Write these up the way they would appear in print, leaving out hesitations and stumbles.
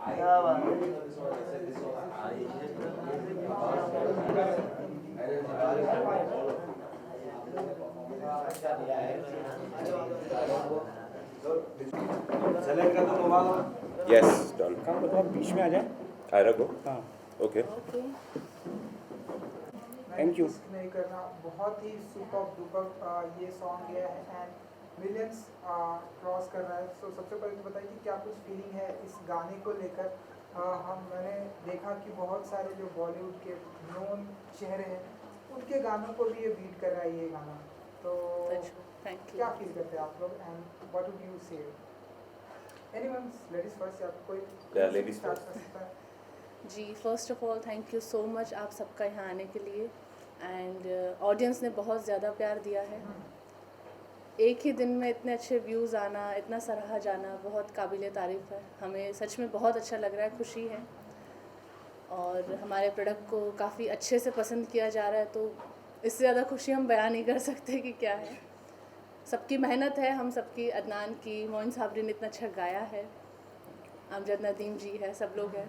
क्या बात सेलेक्ट कर दो मोबाइल। Yes, done. काम बताओ बीच में आ जाए। Ira, go. हाँ Okay. Thank you. रिस्क नहीं करना, बहुत ही सुपर डुपर ये सॉन्ग है एंड मिलियंस क्रॉस कर रहा है। सो सबसे पहले तो बताइए कि क्या कुछ फीलिंग है इस गाने को लेकर। मैंने देखा कि बहुत सारे जो बॉलीवुड के नोन चेहरे हैं उनके गानों को भी ये बीट कर रहा है ये गाना। तो थैंक यू। क्या फील करते हैं आप लोग and what would you say? Anyone, ladies first या कोई Yeah, ladies start first. कर सकता है? जी first of all thank you so much आप सबका यहाँ आने के लिए एंड ऑडियंस ने बहुत ज़्यादा प्यार दिया है। एक ही दिन में इतने अच्छे व्यूज़ आना, इतना सराहा जाना बहुत काबिल तारीफ़ है। हमें सच में बहुत अच्छा लग रहा है, खुशी है और हमारे प्रोडक्ट को काफ़ी अच्छे से पसंद किया जा रहा है। तो इससे ज़्यादा खुशी हम बयान नहीं कर सकते कि क्या है। सबकी मेहनत है, हम सबकी, अदनान की, मोइन साबरी ने इतना अच्छा गाया है, अमजद नदीम जी है, सब लोग हैं।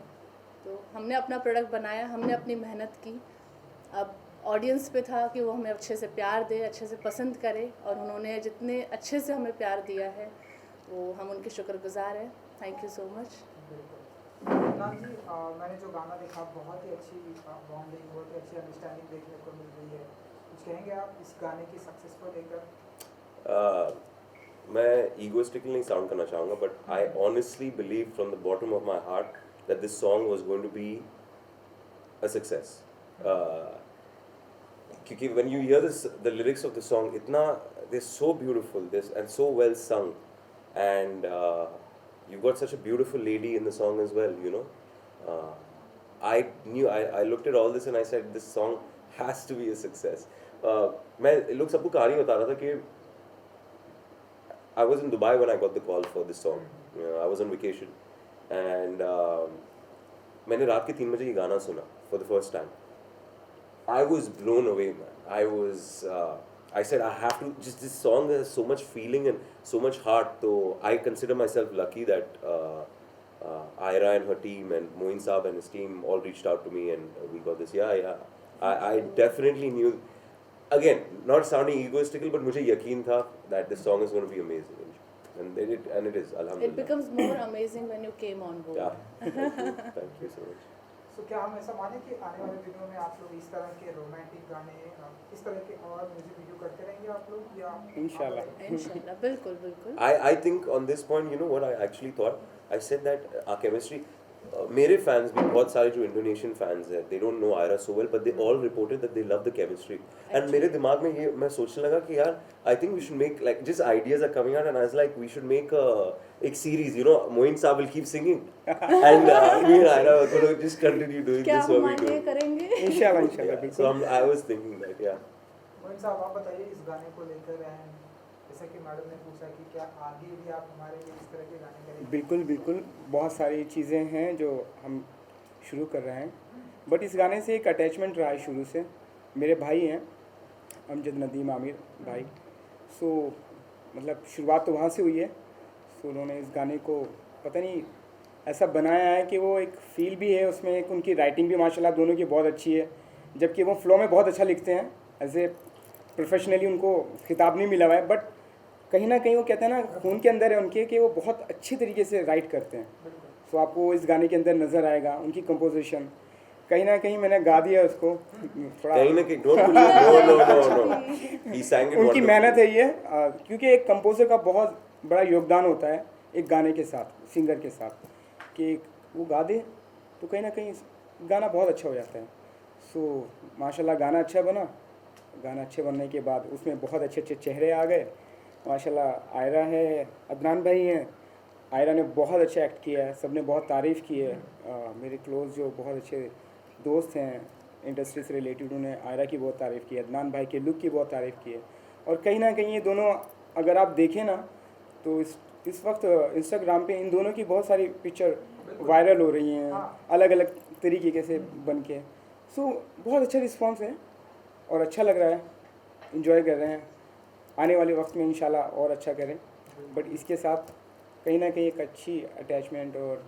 तो हमने अपना प्रोडक्ट बनाया, हमने अपनी मेहनत की। अब ऑडियंस पे था कि वो हमें अच्छे से प्यार दे, अच्छे से पसंद करे और उन्होंने जितने अच्छे से हमें प्यार दिया है वो हम उनके शुक्रगुजार हैं। Thank you so much. Adnan ji, मैंने जो गाना देखा बहुत ही अच्छी बॉन्डिंग, बहुत ही अच्छी अंडरस्टैंडिंग देखने को मिल रही है। कुछ कहेंगे आप इस गाने की सक्सेस को लेकर? मैं egoistical नहीं साउंड करना चाहूँगा, but I honestly believe from the bottom of my heart that this song was going to be a success. क्योंकि when you hear this, the lyrics of the song, इतना they're so beautiful, this and so well sung, and you've got such a beautiful lady in the song as well, you know. I looked at all this and I said this song has to be a success. मैं लोग सबको कहानी बता रहा था कि I was in Dubai when I got the call for this song. I was on vacation and मैंने रात के 3 बजे ये गाना सुना for the first time. I was blown away, man. I said I have to, just this song has so much feeling and so much heart. So I consider myself lucky that Ira and her team and Moin Saab and his team all reached out to me and we got this. Yeah. I definitely knew. Again, not sounding egoistical, but मुझे यकीन था that this song is going to be amazing, and it is. It Alhamdulillah. becomes more amazing when you came on board. Yeah. Thank you so much. सो क्या हम ऐसा माने कि आने वाले दिनों में आप लोग इस तरह के रोमांटिक गाने, इस तरह के और म्यूजिक वीडियो करते रहेंगे आप लोग या? इंशाल्लाह। इंशाल्लाह, बिल्कुल बिल्कुल। I think on this point, you know what I actually thought? I said that our chemistry. मेरे fans भी बहुत सारे जो Indonesian fans हैं, they don't know Ira so well, but they all reported that they love the chemistry. And मेरे दिमाग में ये मैं सोचने लगा कि यार, I think we should make like just ideas are coming out, and I was like, we should make a series. You know, Moin Saab will keep singing, and me and Ira are going to just continue doing क्या this हम what we आगे do. करेंगे? इंशाल्लाह Yeah. बिल्कुल। So I was thinking that, yeah. Moin साहब, आप बताइए इस गाने को लेकर एंड जैसा कि मैडम ने पूछा कि क्या आगे भी आप हमारे लिए इस तरह के गाने करेंगे? बिल्कुल बहुत सारी चीज़ें हैं जो हम शुरू कर रहे हैं, बट इस गाने से एक अटैचमेंट रहा है शुरू से। मेरे भाई हैं अमजद नदीम आमिर भाई, सो मतलब शुरुआत तो वहाँ से हुई है। सो उन्होंने इस गाने को पता नहीं ऐसा बनाया है कि वो एक फील भी है उसमें, एक उनकी राइटिंग भी माशाल्लाह दोनों की बहुत अच्छी है, जबकि वो फ्लो में बहुत अच्छा लिखते हैं। एज ए प्रोफेशनली उनको खिताब नहीं मिला हुआ है, बट कहीं ना कहीं वो कहते हैं ना खून के अंदर है उनके कि वो बहुत अच्छी तरीके से राइट करते हैं। सो आपको इस गाने के अंदर नज़र आएगा उनकी कंपोजिशन। कहीं ना कहीं मैंने गा दिया उसको थोड़ा, कहीं ना कहीं no. He sang it उनकी wonderfully. मेहनत है ये, क्योंकि एक कंपोजर का बहुत बड़ा योगदान होता है एक गाने के साथ, सिंगर के साथ, कि वो गा दे तो कहीं ना कहीं गाना बहुत अच्छा हो जाता है। सो माशाल्लाह गाना अच्छा बना। गाना अच्छे बनने के बाद उसमें बहुत अच्छे अच्छे चेहरे आ गए माशाल्लाह। आयरा है, अदनान भाई हैं, आयरा ने बहुत अच्छा एक्ट किया है, सब ने बहुत तारीफ़ की है। मेरे क्लोज जो बहुत अच्छे दोस्त हैं इंडस्ट्री से रिलेटेड, उन्होंने आयरा की बहुत तारीफ़ की है, अदनान भाई के लुक की बहुत तारीफ़ की है। और कहीं ना कहीं ये दोनों अगर आप देखें ना तो इस वक्त इंस्टाग्राम पे इन दोनों की बहुत सारी पिक्चर वायरल हो रही हैं अलग अलग तरीके से बन के। सो बहुत अच्छा रिस्पॉन्स है और अच्छा लग रहा है, इन्जॉय कर रहे हैं। आने वाले वक्त में इंशाल्लाह और अच्छा करें, बट इसके साथ कहीं ना कहीं एक अच्छी अटैचमेंट और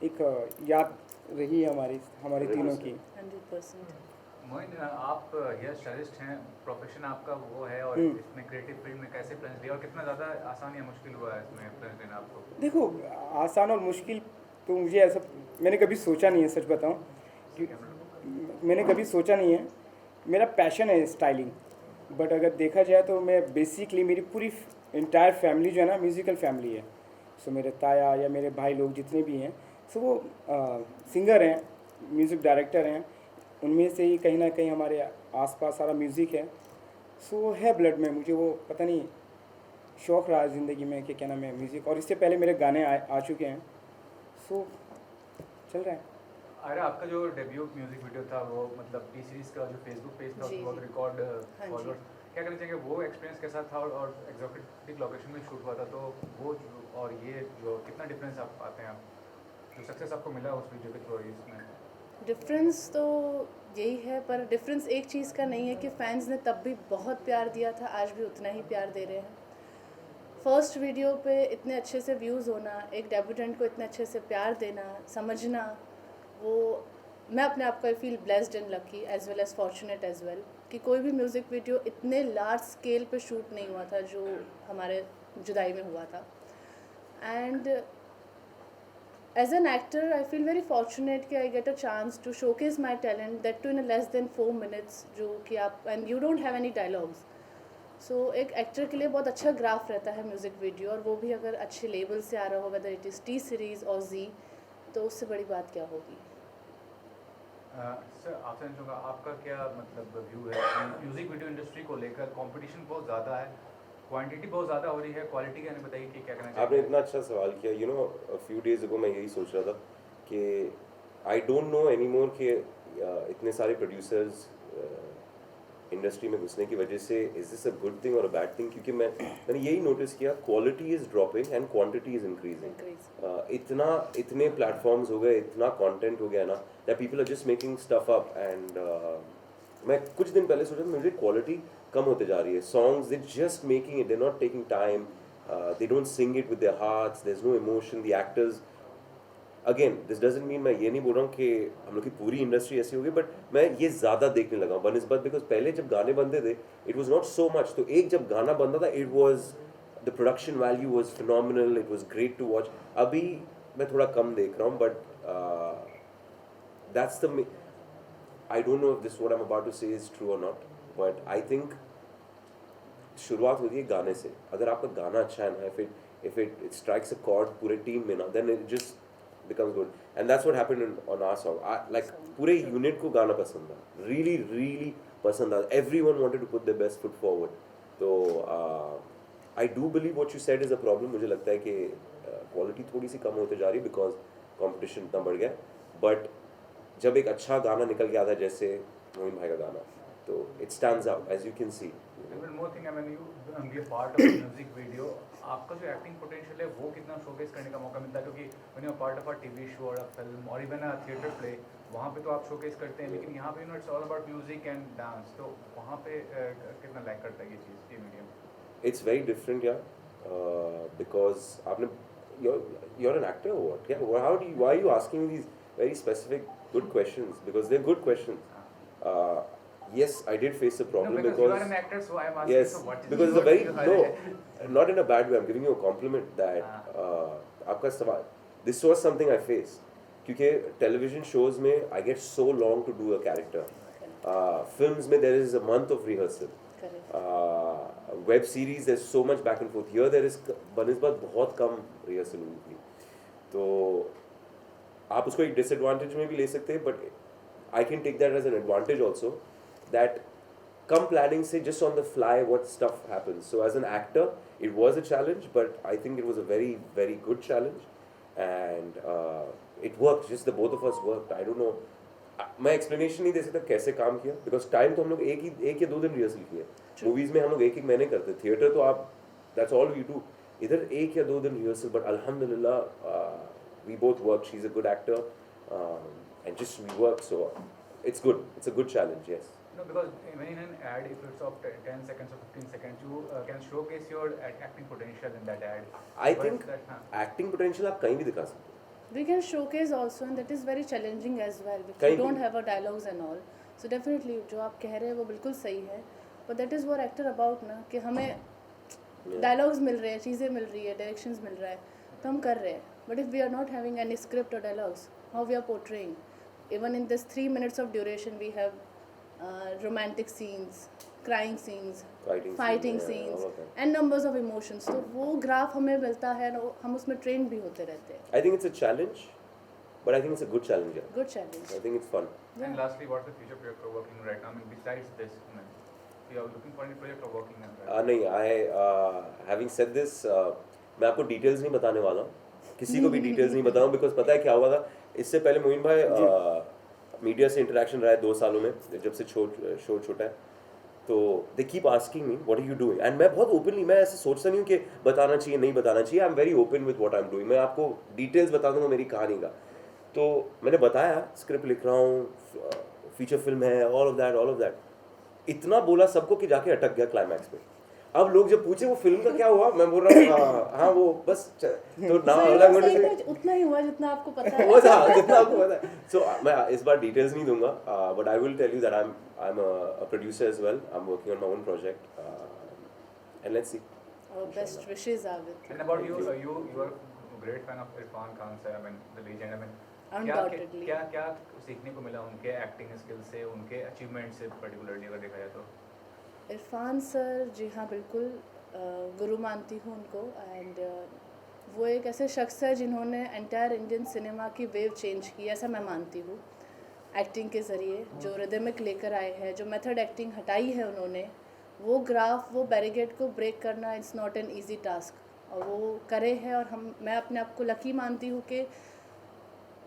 एक याद रही है हमारी हमारी तीनों की। 100%। मोइन, आप हेयर स्टाइलिस्ट हैं, प्रोफेशन आपका वो है, और इसमें क्रिएटिव फील्ड में कैसे प्लंज लिया और कितना ज़्यादा आसान या मुश्किल हुआ है इसमें प्लंज लेना आपको? देखो, आसान और मुश्किल तो मुझे ऐसा मैंने कभी सोचा नहीं है, सच बताऊं कि मैंने कभी सोचा नहीं है। मेरा पैशन है स्टाइलिंग, बट अगर देखा जाए तो मैं बेसिकली मेरी पूरी इंटायर फैमिली जो है ना म्यूज़िकल फैमिली है। सो मेरे ताया या मेरे भाई लोग जितने भी हैं, सो वो सिंगर हैं, म्यूज़िक डायरेक्टर हैं। उनमें से ही कहीं ना कहीं हमारे आसपास सारा म्यूज़िक है। सो है ब्लड में, मुझे वो पता नहीं शौक़ रहा है ज़िंदगी में कि क्या नाम है म्यूज़िक, और इससे पहले मेरे गाने आ चुके हैं। सो चल रहा है। आयरा, आपका जो डेब्यू म्यूजिक वीडियो था वो मतलब टी सीरीज का जो फेसबुक पेज था जी, उसमें बहुत जी। रिकॉर्ड हाँ जी। फॉलोअर्स, क्या कहना चाहिए वो एक्सपीरियंस कैसा था, और एग्जॉटिक लोकेशन में शूट हुआ था, तो वो और ये जो कितना डिफरेंस आप पाते हैं, आप जो सक्सेस आपको मिला उस वीडियो के थ्रू इसमें? डिफरेंस तो यही है, पर डिफरेंस एक चीज़ का नहीं है कि फैंस ने तब भी बहुत प्यार दिया था, आज भी उतना ही प्यार दे रहे हैं। फर्स्ट वीडियो पे इतने अच्छे से व्यूज़ होना, एक डेब्यूटेंट को इतने अच्छे से प्यार देना, समझना, वो मैं अपने आप को I feel blessed and lucky as well as fortunate as well कि कोई भी म्यूज़िक वीडियो इतने लार्ज स्केल पे शूट नहीं हुआ था जो हमारे जुदाई में हुआ था। And as an actor I feel very fortunate कि I get a chance to showcase my talent, that too in less than 4 minutes, जो कि आप and you don't have any dialogues. So एक एक्टर के लिए बहुत अच्छा ग्राफ रहता है म्यूज़िक वीडियो, और वो भी अगर अच्छे लेवल से आ रहा हो, whether it is T series और जी, तो उससे बड़ी बात क्या होगी। सर, आपसे जानना चाहूँगा आपका क्या मतलब व्यू है म्यूज़िक वीडियो इंडस्ट्री को लेकर? कंपटीशन बहुत ज़्यादा है, क्वांटिटी बहुत ज़्यादा हो रही है, क्वालिटी का नहीं बताइए कि क्या कहना आपने चाहिए? इतना अच्छा सवाल किया। You know, few days ago मैं यही सोच रहा था कि आई डोंट नो एनी मोर कि इतने सारे प्रोड्यूसर्स इंडस्ट्री में घुसने की वजह से is this a good thing और अ बैड थिंग, क्योंकि मैंने यही नोटिस किया, quality is dropping and quantity is increasing. इतने प्लेटफॉर्म्स हो गए, इतना कंटेंट हो गया ना, that people are just making stuff up. And मैं कुछ दिन पहले सोचा मुझे क्वालिटी कम होते जा रही है। Songs they just making it, they not taking time, they don't sing it with their hearts, there is no emotion, the actors. Again this doesn't mean, मैं ये नहीं बोल रहा हूँ कि हम लोग की पूरी इंडस्ट्री ऐसी होगी, बट मैं ये ज़्यादा देखने लगा हूँ बनस्बत, बिकॉज पहले जब गाने बनते थे it was not so much. तो एक जब गाना बनता था it was the production value was phenomenal, it was great to watch. अभी मैं थोड़ा कम देख रहा हूँ, but that's the, I don't know if this what I am about to say is true और नॉट, बट आई थिंक शुरुआत होती है गाने से। अगर आपका गाना अच्छा है ना, if it strikes a chord पूरे टीम में ना, then it just becomes good. And that's what happened on our song. Like पूरे यूनिट को गाना पसंद था, really पसंद था, everyone wanted to put their best foot forward. तो I do believe what you said is a problem. मुझे लगता है कि क्वालिटी थोड़ी सी कम होते जा रही है बिकॉज कंपटीशन इतना बढ़ गया। बट जब एक अच्छा गाना निकल के आता है, जैसे मोइन भाई का गाना, तो it stands out as you can see. One more thing, I mean, you be a part of a music video, आपका जो एक्टिंग पोटेंशियल है वो कितना शोकेस करने का मौका मिलता है? क्योंकि when you are part of a TV show और a film और even a theatre play, वहाँ पे तो आप शोकेस करते हैं, लेकिन यहाँ पे it's all about music and dance, तो वहाँ पे कितना लैक करता है ये चीज़ टी medium? It's very different, yeah, because आपने you're an actor or what? Yeah, why are you asking me these very specific good questions? Because they're good questions. Yes, I did face a problem no, because you are an actor, so I am asking. yes, So what is because it's a very not in a bad way. I'm giving you a compliment that आपका सवाल, this was something I faced. क्योंकि television shows में I get so long to do a character. Films में there is a month of rehearsal. Web series there's so much back and forth. Here there is बनस्बत बहुत कम rehearsal हुई थी, तो आप उसको एक disadvantage में भी ले सकते हैं, but I can take that as an advantage also, that come planning से just on the fly what stuff happens. So as an actor it was a challenge, but I think it was a very good challenge, and it worked. Just the both of us worked. I don't know, मैं explanation नहीं दे सकता कैसे काम किया, because time तो हम लोग एक या दो दिन रिहर्सल किए। मूवीज़ में हम लोग एक महीने करते, थिएटर तो आप दैट्स ऑल वी डू। इधर एक या दो दिन रिहर्सल, बट अल्हम्दुलिल्लाह we both work, she is a good actor and just we work, so it's good, it's a good challenge, yes. No, because when in an ad, if it's of 10 seconds or 15 seconds, you can showcase your acting potential in that ad. I But think that, acting potential आप कहीं भी दिखा सकते हो, we can showcase also, and that is very challenging as well because Kahin we don't pe- have a dialogues and all. So definitely जो आप कह रहे हैं वो बिल्कुल सही है, but that is what actor about ना, कि हमें dialogues मिल रहे हैं, चीज़ें मिल रही है, directions मिल रहा है, तो हम कर रहे हैं. But if we are not having any script or dialogues, how we are portraying? Even in this 3 minutes of duration, we have romantic scenes, crying scenes, fighting yeah, scenes, all of that. and numbers of emotions. तो वो graph हमें मिलता है, हम उसमें train भी होते रहते हैं. I think it's a challenge, but I think it's a good challenge. Yeah. Good challenge. I think it's fun. And lastly, what's the future project you're working on right now? I mean, besides this, I mean, you are looking for any project or working on that? नहीं, I having said this, मैं आपको details नहीं बताने वाला हूँ, किसी को भी डिटेल्स नहीं बताऊँ, बिकॉज पता है क्या हुआ था. इससे पहले मोइन भाई मीडिया से इंटरेक्शन रहा है 2 सालों में, जब से शो छोटा है, तो they keep asking me what are you doing, and मैं बहुत ओपनली, मैं ऐसे सोचता नहीं हूँ कि बताना चाहिए नहीं बताना चाहिए. I am very open with what I am doing. मैं आपको डिटेल्स बता दूंगा मेरी कहानी का. तो मैंने बताया स्क्रिप्ट लिख रहा हूँ, फीचर फिल्म है, ऑल ऑफ दैट. इतना बोला सबको कि जाके अटक गया क्लाइमैक्स में. अब लोग जब पूछे वो फिल्म का क्या हुआ, मैं बोल रहा हूँ हाँ वो बस. तो ना उतना ही हुआ जितना आपको पता है. वो था जितना आपको पता है. सो मैं इस बार डिटेल्स नहीं दूंगा, but I will tell you that I am a producer as well. I am working on my own project, and let's see. Our best wishes are with you. And about you, you are a great fan of Irfan Khan sir. I mean, the legend. I mean, Undoubtedly. क्या सीखने को मिला उनके acting skill से, उनके achievement से, particularly अगर देखा जाए तो? इरफान सर, जी हाँ बिल्कुल, गुरु मानती हूँ उनको. एंड वो एक ऐसे शख्स है जिन्होंने एंटायर इंडियन सिनेमा की वेव चेंज की, ऐसा मैं मानती हूँ. एक्टिंग के ज़रिए जो रिदमिक लेकर आए हैं, जो मेथड एक्टिंग हटाई है उन्होंने, वो ग्राफ, वो बैरिकेड को ब्रेक करना it's not an easy task, और वो करे हैं. और मैं अपने आप को लकी मानती हूँ कि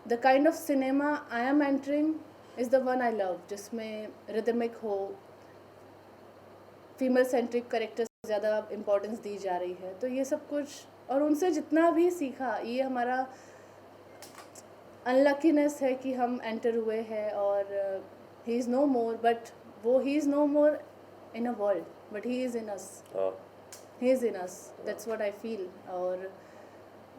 the kind of cinema I am entering is the one I love, जिसमें रिदमिक हो, फीमेल सेंट्रिक करेक्टर्स को ज़्यादा इम्पोर्टेंस दी जा रही है. तो ये सब कुछ, और उनसे जितना भी सीखा, ये हमारा अनलकीनेस है कि हम एंटर हुए हैं और he is no more, but वो he is no more in a world, but he is in us. He is in us, that's what I feel. और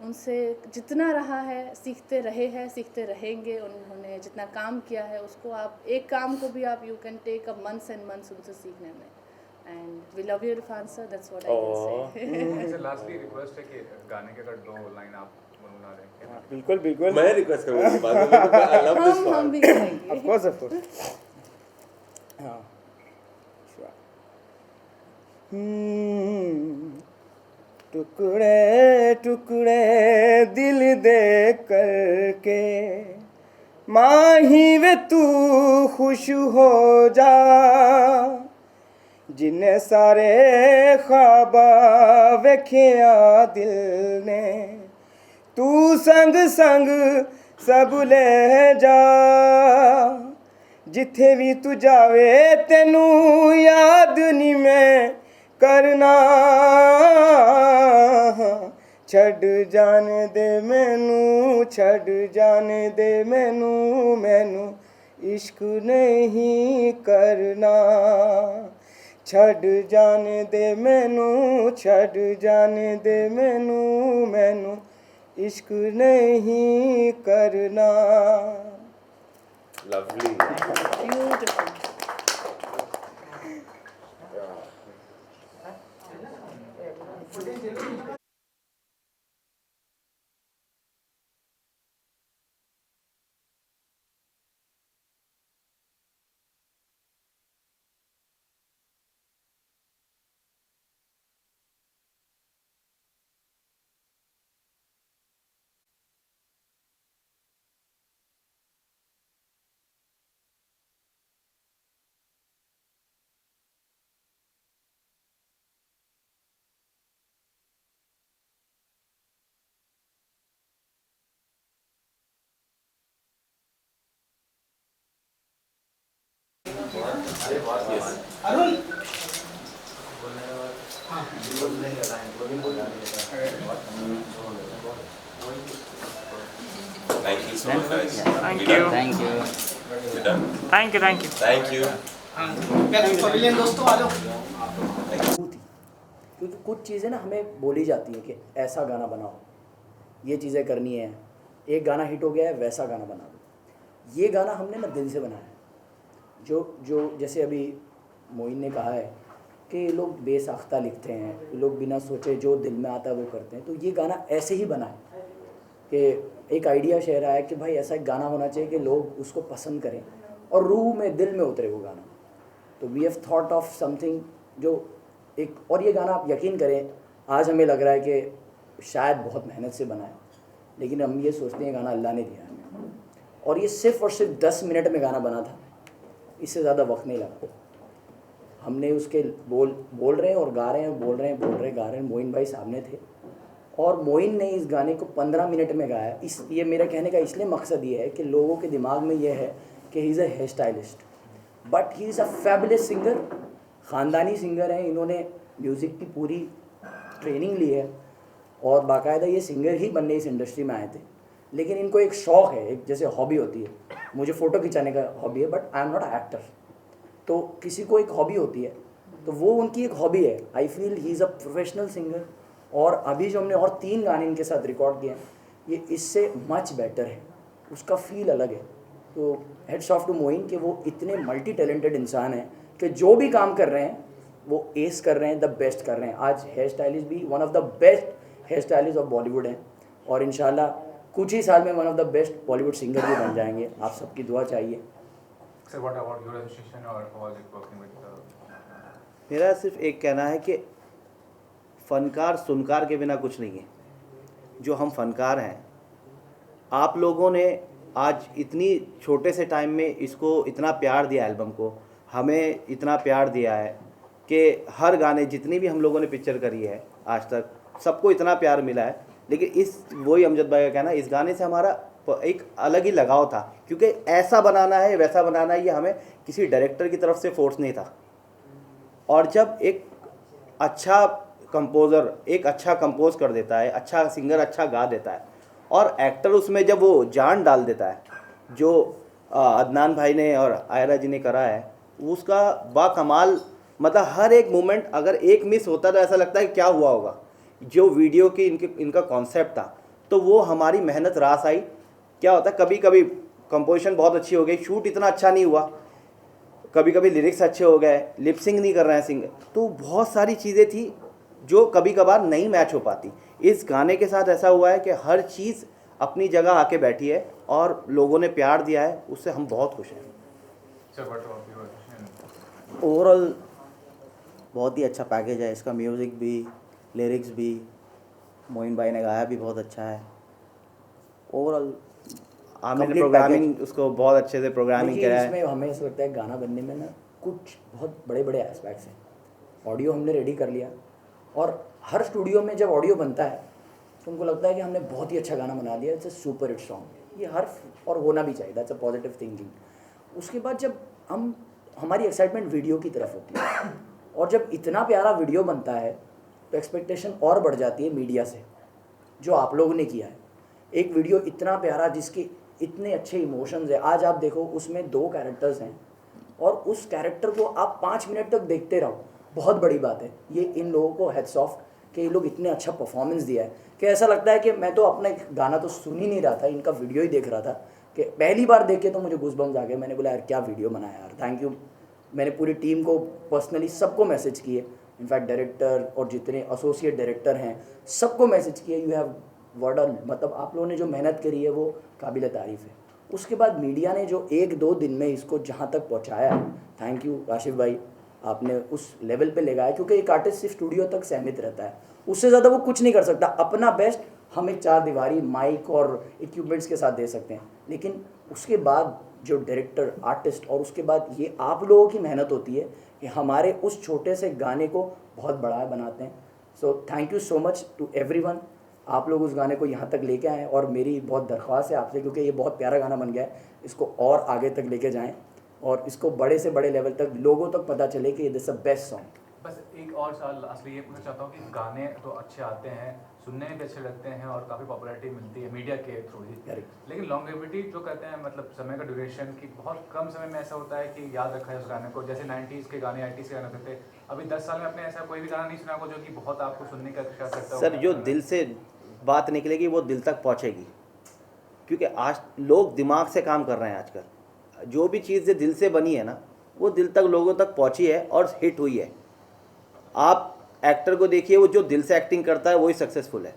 उनसे जितना रहा है, सीखते रहे हैं, सीखते रहेंगे. उन्होंने जितना काम किया है उसको, आप एक काम को भी आप you can take a months and months उनसे सीखने में. And we love you, Irfan sir. That's what I can say. Sir lastly request है कि गाने के अगर 2 लाइन आप गुनगुना दें. बिल्कुल बिल्कुल. मैं रिक्वेस्ट करूंगा इस बात में. आई लव दिस हम पार्ट. भी करेंगे. Of course. हाँ. टुकड़े टुकड़े दिल दे करके माही वे तू खुश हो जा, जिन्ने सारे ख्वाबा वेखिया दिल ने, तू संग संग सब ले जा. जिथे भी तू जावे तेनू याद नी मैं करना. छड़ जाने दे मैनू, छड़ जाने दे मैनू, मैनू इश्क नहीं करना. छड़ जाने दे मैनू, छड़ जाने दे मैनू, मैनू इश्क नहीं करना. Lovely. Beautiful. Thank you so much, guys. Thank We you. done? Thank you. We done? Thank you. Thank you. Thank you. Pavilion दोस्तों आ जाओ. थी, क्योंकि कुछ चीज़ें ना हमें बोली जाती हैं कि ऐसा गाना बनाओ, ये चीज़ें करनी है, एक गाना हिट हो गया है वैसा गाना बना दो। ये गाना हमने ना दिल से बनाया है। जो जैसे अभी मोइन ने कहा है कि ये लोग बेसाख्ता लिखते हैं, ये लोग बिना सोचे जो दिल में आता है वो करते हैं, तो ये गाना ऐसे ही बना है कि एक आइडिया शेयर आया कि भाई ऐसा एक गाना होना चाहिए कि लोग उसको पसंद करें और रूह में दिल में उतरे वो गाना। तो we have thought of something जो एक, और ये गाना आप यकीन करें आज हमें लग रहा है कि शायद बहुत मेहनत से बना है, लेकिन हम ये सोचते हैं गाना अल्लाह ने दिया हमें, और ये सिर्फ़ और सिर्फ 10 मिनट में गाना बना था, इससे ज़्यादा वक्त नहीं लगा। हमने उसके बोल रहे हैं और गा रहे हैं, बोल रहे हैं गा रहे हैं, मोइन भाई सामने थे और मोइन ने इस गाने को 15 मिनट में गाया। ये मेरा कहने का इसलिए मकसद ये है कि लोगों के दिमाग में ये है कि he is a hair stylist, but he is a fabulous singer. ख़ानदानी सिंगर हैं, इन्होंने म्यूज़िक की पूरी ट्रेनिंग ली है और बाकायदा ये सिंगर ही बनने इस इंडस्ट्री में आए थे, लेकिन इनको एक शौक़ है, एक जैसे हॉबी होती है, मुझे फ़ोटो खिंचाने का हॉबी है, but I am not a actor. तो किसी को एक हॉबी होती है, तो वो उनकी एक हॉबी है। I feel he is a professional singer, और अभी जो हमने और 3 गाने इनके साथ रिकॉर्ड किए हैं, ये इससे मच बेटर है, उसका फील अलग है। तो हेड्स ऑफ टू मोइन कि वो इतने मल्टी टैलेंटेड इंसान हैं कि जो भी काम कर रहे हैं वो एस कर रहे हैं, द बेस्ट कर रहे हैं। आज हेयर स्टाइलिस्ट भी one of the best hair stylist of Bollywood हैं, और इंशाल्लाह कुछ ही साल में one of the best Bollywood singer भी बन जाएंगे। आप सबकी दुआ चाहिए। Sir, what about your association or how was it working with मेरा सिर्फ एक कहना है कि फ़नकार सुनकार के बिना कुछ नहीं है। जो हम फ़नकार हैं, आप लोगों ने आज इतनी छोटे से टाइम में इसको इतना प्यार दिया, एल्बम को हमें इतना प्यार दिया है कि हर गाने जितनी भी हम लोगों ने पिक्चर करी है आज तक, सबको इतना प्यार मिला है। लेकिन इस वही अमजद भाई का कहना, इस गाने से हमारा एक अलग ही लगाव था, क्योंकि ऐसा बनाना है वैसा बनाना है, ये हमें किसी डायरेक्टर की तरफ से फोर्स नहीं था। और जब एक अच्छा कंपोज़र एक अच्छा कंपोज कर देता है, अच्छा सिंगर अच्छा गा देता है, और एक्टर उसमें जब वो जान डाल देता है, जो अदनान भाई ने और आयरा जी ने करा है, उसका बाकमाल, मतलब हर एक मोमेंट अगर एक मिस होता तो ऐसा लगता है कि क्या हुआ होगा। जो वीडियो की इनका कॉन्सेप्ट था, तो वो हमारी मेहनत रास आई। क्या होता है, कभी कभी कंपोजिशन बहुत अच्छी हो गई, शूट इतना अच्छा नहीं हुआ, कभी कभी लिरिक्स अच्छे हो गए, लिपसिंग नहीं कर रहे हैं सिंगर, तो बहुत सारी चीज़ें थी जो कभी कभार नहीं मैच हो पाती। इस गाने के साथ ऐसा हुआ है कि हर चीज़ अपनी जगह आके बैठी है और लोगों ने प्यार दिया है, उससे हम बहुत खुश हैं। Sir, what about your association? Overall बहुत ही अच्छा पैकेज है इसका, म्यूज़िक भी, लिरिक्स भी, मोइन भाई ने गाया भी बहुत अच्छा है। ओवरऑल आमिर ने Complete प्रोग्रामिंग उसको बहुत अच्छे से प्रोग्रामिंग देखिए, करा है। इसमें हमें ऐसा लगता है गाना बनने में ना कुछ बहुत बड़े बड़े एस्पेक्ट्स हैं। ऑडियो हमने रेडी कर लिया, और हर स्टूडियो में जब ऑडियो बनता है तो उनको लगता है कि हमने बहुत ही अच्छा गाना बना दिया, it's a super hit song. ये हर और होना भी चाहिए, दैट्स अ पॉजिटिव थिंकिंग। उसके बाद जब हमारी एक्साइटमेंट वीडियो की तरफ होती है, और जब इतना प्यारा वीडियो बनता है तो एक्सपेक्टेशन और बढ़ जाती है मीडिया से, जो आप लोगों ने किया है। एक वीडियो इतना प्यारा जिसके इतने अच्छे इमोशंस है, आज आप देखो उसमें 2 कैरेक्टर्स हैं और उस कैरेक्टर को आप 5 मिनट तक देखते रहो, बहुत बड़ी बात है। ये इन लोगों को हेड्स ऑफ कि ये लोग इतने अच्छा परफॉर्मेंस दिया है कि ऐसा लगता है कि मैं तो अपना गाना तो सुन ही नहीं रहा था, इनका वीडियो ही देख रहा था, कि पहली बार देखे तो मुझे गूज़बम्स आ गए। मैंने बोला यार क्या वीडियो बनाया यार, थैंक यू। मैंने पूरी टीम को पर्सनली सबको मैसेज किए, इनफैक्ट डायरेक्टर और जितने एसोसिएट डायरेक्टर हैं सबको मैसेज किए, यू हैव वर्ड ऑन, मतलब आप लोगों ने जो मेहनत करी है वो काबिल तारीफ़ है। उसके बाद मीडिया ने जो 1-2 दिन में इसको जहाँ तक पहुँचाया, थैंक यू आशिफ भाई, आपने उस लेवल पे ले गया, क्योंकि एक आर्टिस्ट सिर्फ स्टूडियो तक सीमित रहता है, उससे ज़्यादा वो कुछ नहीं कर सकता। अपना बेस्ट हम एक 4 दीवारी माइक और इक्विपमेंट्स के साथ दे सकते हैं, लेकिन उसके बाद जो डायरेक्टर आर्टिस्ट और उसके बाद ये आप लोगों की मेहनत होती है कि हमारे उस छोटे से गाने को बहुत बड़ा बनाते हैं। So thank you so much to everyone, आप लोग उस गाने को यहाँ तक लेके आएँ, और मेरी बहुत दरख्वास्त है आपसे, क्योंकि ये बहुत प्यारा गाना बन गया है, इसको और आगे तक लेके जाएँ और इसको बड़े से बड़े लेवल तक लोगों तक पता चले कि this is the best song. बस एक और सवाल लास्टली ये पूछना चाहता हूँ कि गाने तो अच्छे आते हैं, सुनने में भी अच्छे लगते हैं और काफ़ी पॉपुलैरिटी मिलती है मीडिया के थ्रू ही, लेकिन लॉन्गेविटी जो कहते हैं, मतलब समय का ड्यूरेशन की बहुत कम समय में ऐसा होता है कि याद रखा है उस गाने को। जैसे 90s के गाने 80s के गाने होते थे, अभी 10 साल में आपने ऐसा कोई भी गाना नहीं सुना होगा जो कि बहुत आपको सुनने का इच्छा करता हो। सर, जो दिल से बात निकलेगी वो दिल तक पहुंचेगी। क्योंकि आज लोग दिमाग से काम कर रहे हैं आजकल। जो भी चीज़ दिल से बनी है ना, वो दिल तक लोगों तक पहुंची है और हिट हुई है। आप एक्टर को देखिए, वो जो दिल से एक्टिंग करता है वही सक्सेसफुल है।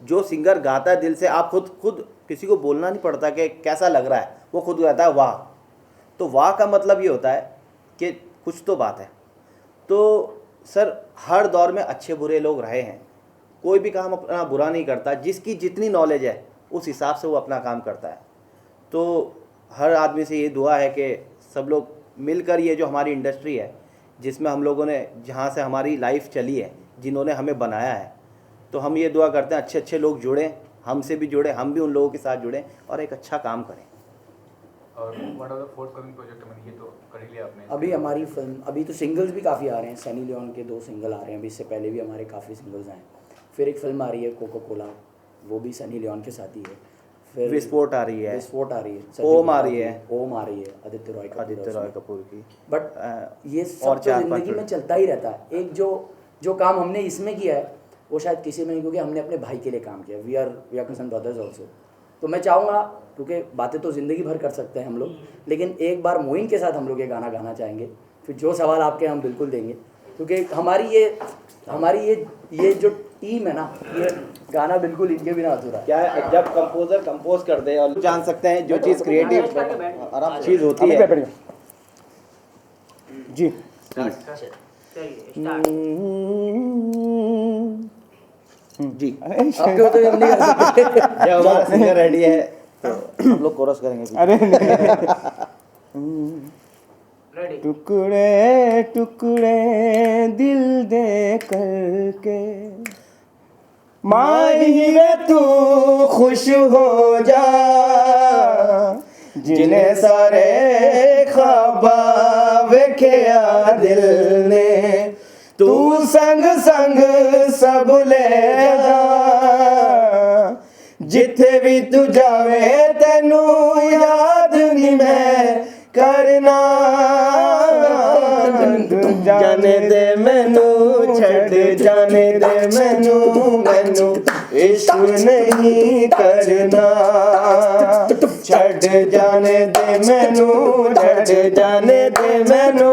जो सिंगर गाता है दिल से, आप खुद किसी को बोलना नहीं पड़ता कि कैसा लग रहा है, वो खुद गाता है वाह। तो वाह का मतलब ये होता है कि कुछ तो बात है। तो सर हर दौर में अच्छे बुरे लोग रहे हैं, कोई भी काम अपना बुरा नहीं करता। जिसकी जितनी नॉलेज है उस हिसाब से वो अपना काम करता है। तो हर आदमी से ये दुआ है कि सब लोग मिलकर ये जो हमारी इंडस्ट्री है, जिसमें हम लोगों ने, जहाँ से हमारी लाइफ चली है, जिन्होंने हमें बनाया है, तो हम ये दुआ करते हैं अच्छे अच्छे लोग जुड़ें, हमसे भी जुड़े, हम भी उन लोगों के साथ जुड़ें और एक अच्छा काम करें। और what are the forthcoming project? मैंने ये तो कर ही लिया आपने। अभी हमारी फिल्म, अभी तो सिंगल्स भी काफ़ी आ रहे हैं। सनी लियोन के 2 सिंगल आ रहे हैं अभी, इससे पहले भी हमारे काफ़ी सिंगल्स आए। फिर एक फिल्म आ रही है कोको कोला, वो भी सनी लियोन के साथ ही है। फिर विस्फोट आ रही है, विस्फोट आ रही है, ओम आ रही है, ओम आ रही है आदित्य रॉय कपूर की। बट ये सब और तो 4-5 जिंदगी में चलता ही रहता है। एक जो काम हमने इसमें किया है वो शायद किसी में नहीं, क्योंकि हमने अपने भाई के लिए काम किया। We are concern brothers also. तो मैं चाहूँगा, क्योंकि बातें तो ज़िंदगी भर कर सकते हैं हम लोग, लेकिन एक बार मोइन के साथ हम लोग ये गाना गाना चाहेंगे। फिर जो सवाल आपके हम बिल्कुल देंगे, क्योंकि हमारी ये जो टीम है ना, ये गाना बिल्कुल इनके बिना अधूरा है। क्या है, जब कंपोजर कंपोज कर दे और जान सकते हैं जो चीज़ क्रिएटिव आराम चीज़ होती है जी। जी। आपके होते हुए हम नहीं कर सकते। जब हमारा सिंगर रेडी है तो हम लोग कोरस करेंगे। अरे टुकड़े टुकड़े दिल दे करके माही वे तू खुश हो जा, जिन्हें सारे ख्वाब वेख्या दिल ने, तू संग संग सब ले जा, जिथे भी तू जावे तेनू याद नहीं मैं करना। जाने दे मैनू छड़ जाने दे मैनू इश्क नहीं करना। छड़ जाने दे मैनू छड़ जाने दे मैनू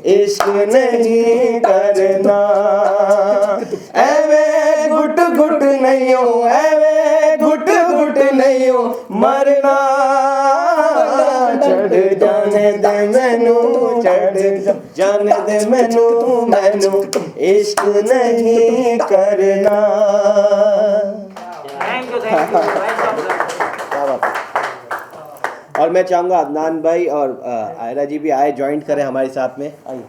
इश्क नहीं करना। एवे गुट गुट नहीं हो, एवे गुट गुट नहीं हो मरना। छड़ जाने दे मैनू छड़ जाने दे मैनू इश्क नहीं करना। क्या बात है। और मैं चाहूँगा अदनान भाई और आयरा जी भी आए, ज्वाइन करें हमारे साथ में। आइए।